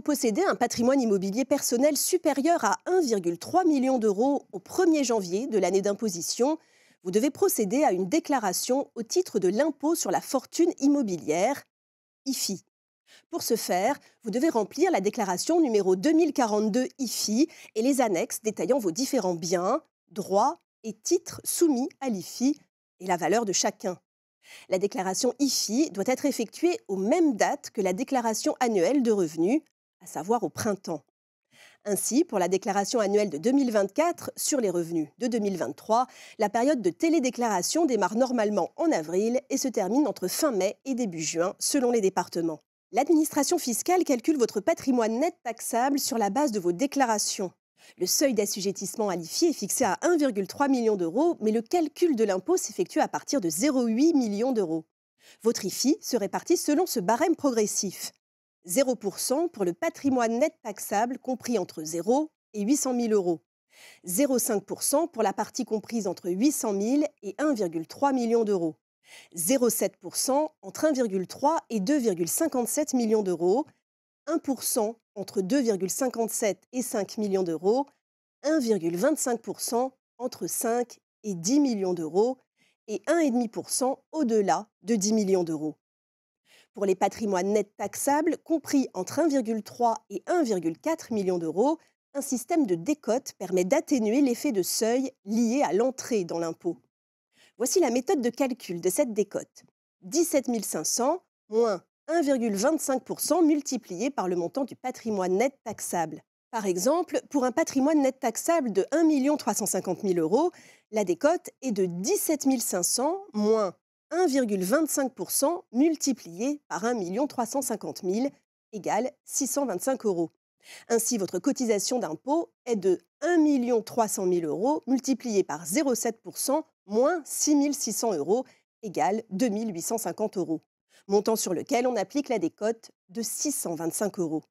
possédez un patrimoine immobilier personnel supérieur à 1,3 million d'euros au 1er janvier de l'année d'imposition, vous devez procéder à une déclaration au titre de l'impôt sur la fortune immobilière, IFI. Pour ce faire, vous devez remplir la déclaration numéro 2042 IFI et les annexes détaillant vos différents biens, droits et titres soumis à l'IFI et la valeur de chacun. La déclaration IFI doit être effectuée aux mêmes dates que la déclaration annuelle de revenus, à savoir au printemps. Ainsi, pour la déclaration annuelle de 2024 sur les revenus de 2023, la période de télédéclaration démarre normalement en avril et se termine entre fin mai et début juin, selon les départements. L'administration fiscale calcule votre patrimoine net taxable sur la base de vos déclarations. Le seuil d'assujettissement à l'IFI est fixé à 1,3 million d'euros, mais le calcul de l'impôt s'effectue à partir de 0,8 million d'euros. Votre IFI se répartit selon ce barème progressif. 0% pour le patrimoine net taxable compris entre 0 et 800 000 euros. 0,5% pour la partie comprise entre 800 000 et 1,3 million d'euros. 0,7% entre 1,3 et 2,57 millions d'euros. 1% entre 2,57 et 5 millions d'euros, 1,25% entre 5 et 10 millions d'euros et 1,5% au-delà de 10 millions d'euros. Pour les patrimoines nets taxables compris entre 1,3 et 1,4 millions d'euros, un système de décote permet d'atténuer l'effet de seuil lié à l'entrée dans l'impôt. Voici la méthode de calcul de cette décote. 17 500 moins 1,25% multiplié par le montant du patrimoine net taxable. Par exemple, pour un patrimoine net taxable de 1 350 000 euros, la décote est de 17 500 moins 1,25% multiplié par 1 350 000 égale 625 euros. Ainsi, votre cotisation d'impôt est de 1 300 000 euros multiplié par 0,7% moins 6 600 euros égale 2 850 euros. Montant sur lequel on applique la décote de 625 euros.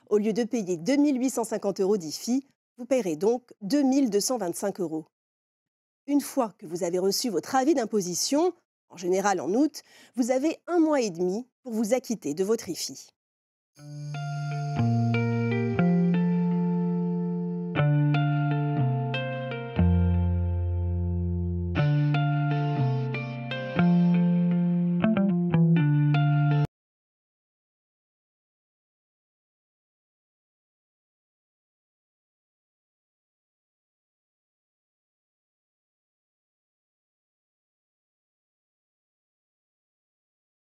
Au lieu de payer 2 850 euros d'IFI, vous paierez donc 2 225 euros. Une fois que vous avez reçu votre avis d'imposition, en général en août, vous avez 1 mois et demi pour vous acquitter de votre IFI.